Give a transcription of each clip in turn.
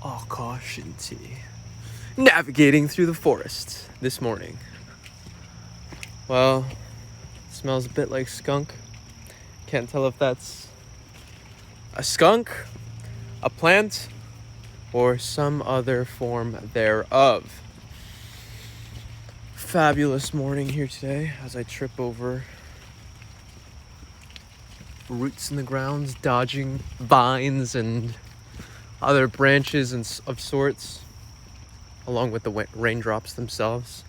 Akash Inti, navigating through the forest this morning. Well, it smells a bit like skunk. Can't tell if that's a skunk, a plant, or some other form thereof. Fabulous morning here today as I trip over roots in the ground, dodging vines and other branches and of sorts, along with the raindrops themselves.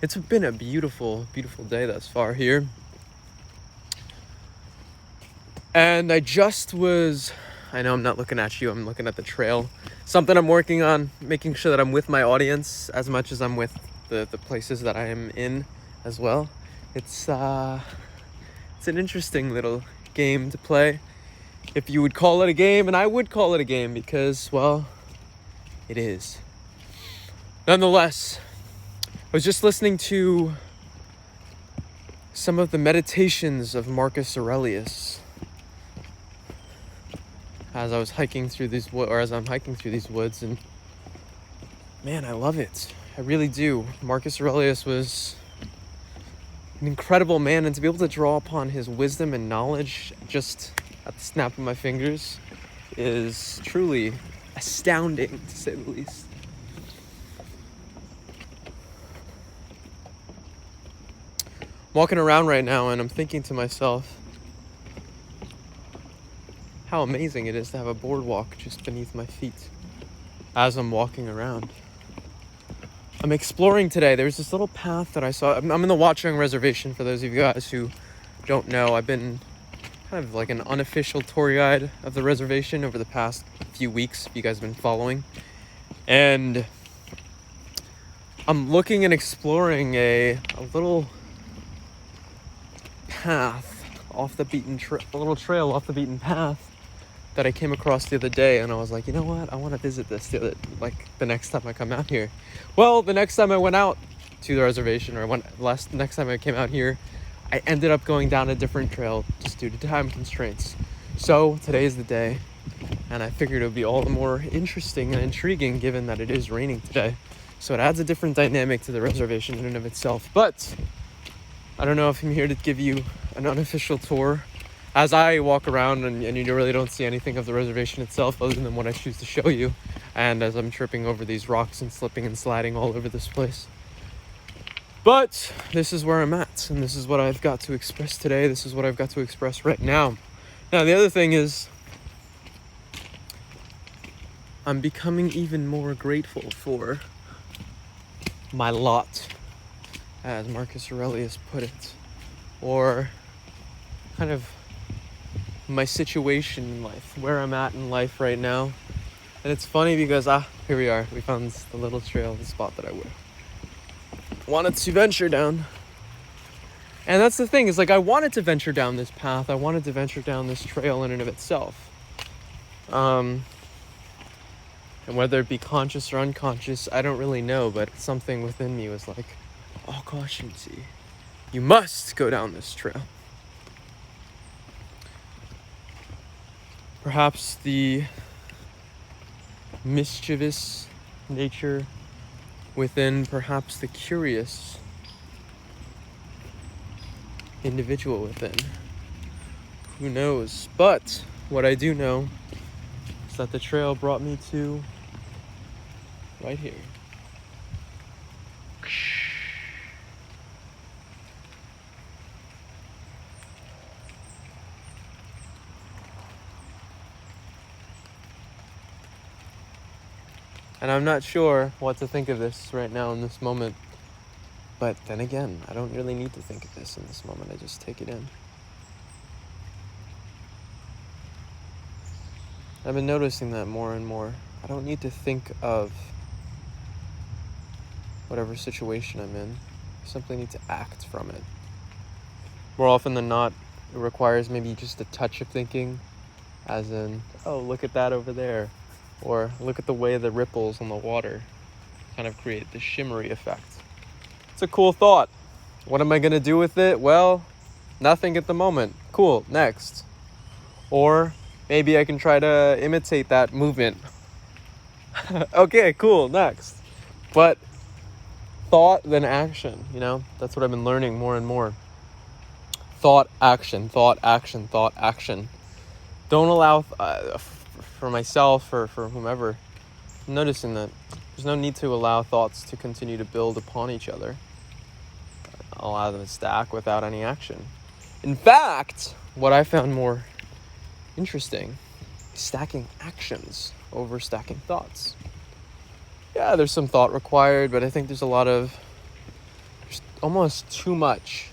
It's been a beautiful, beautiful day thus far here. And I know I'm not looking at you, I'm looking at the trail. Something I'm working on, making sure that I'm with my audience as much as I'm with the places that I am in as well. It's an interesting little game to play, if you would call it a game, and I would call it a game because, well, it is. Nonetheless, I was just listening to some of the meditations of Marcus Aurelius as I'm hiking through these woods, and man, I love it. I really do. Marcus Aurelius was an incredible man, and to be able to draw upon his wisdom and knowledge just at the snap of my fingers is truly astounding, to say the least. I'm walking around right now and I'm thinking to myself how amazing it is to have a boardwalk just beneath my feet as I'm walking around. I'm exploring today. There's this little path that I saw. I'm in the Watchung Reservation, for those of you guys who don't know. I've been kind of like an unofficial tour guide of the reservation over the past few weeks, if you guys have been following. And I'm looking and exploring a little path off the beaten a little trail off the beaten path that I came across the other day, and I was like, you know what? I want to visit this the next time I come out here. Well, the next time I went out to the reservation, next time I came out here, I ended up going down a different trail just due to time constraints. So today is the day, and I figured it would be all the more interesting and intriguing given that it is raining today. So it adds a different dynamic to the reservation in and of itself. But I don't know if I'm here to give you an unofficial tour as I walk around and you really don't see anything of the reservation itself other than what I choose to show you, and as I'm tripping over these rocks and slipping and sliding all over this place. But this is where I'm at, and this is what I've got to express today. This is what I've got to express right now. Now, the other thing is, I'm becoming even more grateful for my lot, as Marcus Aurelius put it, or kind of my situation in life, where I'm at in life right now. And it's funny because, here we are. We found the little trail, the spot that I wanted to venture down. And that's the thing, is like I wanted to venture down this path. I wanted to venture down this trail in and of itself. And whether it be conscious or unconscious, I don't really know, but something within me was like, oh, caution, see, you must go down this trail. Perhaps the mischievous nature within perhaps the curious individual within. Who knows? But what I do know is that the trail brought me to right here. And I'm not sure what to think of this right now in this moment. But then again, I don't really need to think of this in this moment. I just take it in. I've been noticing that more and more. I don't need to think of whatever situation I'm in. I simply need to act from it. More often than not, it requires maybe just a touch of thinking, as in, oh, look at that over there. Or look at the way the ripples on the water kind of create this shimmery effect. It's a cool thought. What am I going to do with it? Well, nothing at the moment. Cool, next. Or maybe I can try to imitate that movement Okay, cool, next. But thought then action, you know? That's what I've been learning more and more. Thought, action, thought, action, thought, action. Don't allow, for myself or for whomever, I'm noticing that there's no need to allow thoughts to continue to build upon each other. Allow them to stack without any action. In fact, what I found more interesting is stacking actions over stacking thoughts. Yeah, there's some thought required, but I think there's almost too much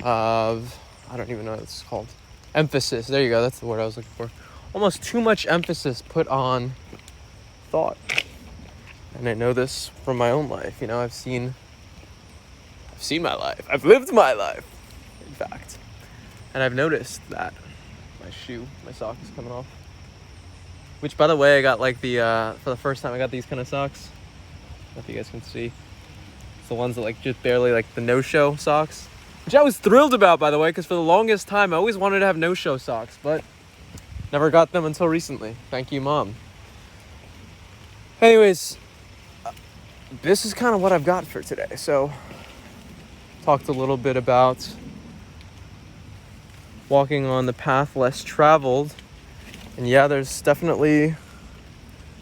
of, I don't even know what it's called, emphasis. There you go, that's the word I was looking for. Almost too much emphasis put on thought. And I know this from my own life. You know, I've seen my life. I've lived my life, in fact. And I've noticed that my sock is coming off. Which, by the way, I got like for the first time I got these kind of socks. I don't know if you guys can see. It's the ones that like just barely like the no-show socks. Which I was thrilled about, by the way, because for the longest time I always wanted to have no-show socks, but never got them until recently. Thank you, Mom. Anyways, this is kind of what I've got for today. So, talked a little bit about walking on the path less traveled. And yeah, there's definitely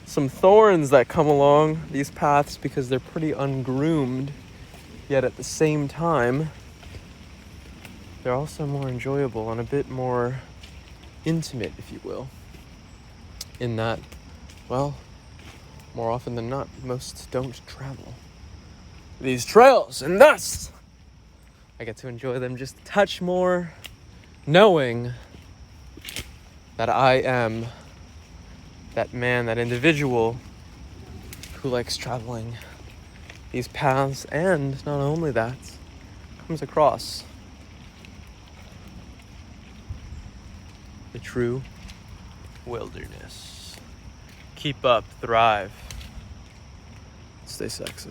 some thorns that come along these paths because they're pretty ungroomed. Yet at the same time, they're also more enjoyable and a bit more intimate, if you will. In that, well, more often than not, most don't travel these trails, and thus I get to enjoy them just a touch more, knowing that I am that man, that individual who likes traveling these paths, and not only that, comes across the true wilderness. Keep up, thrive, stay sexy.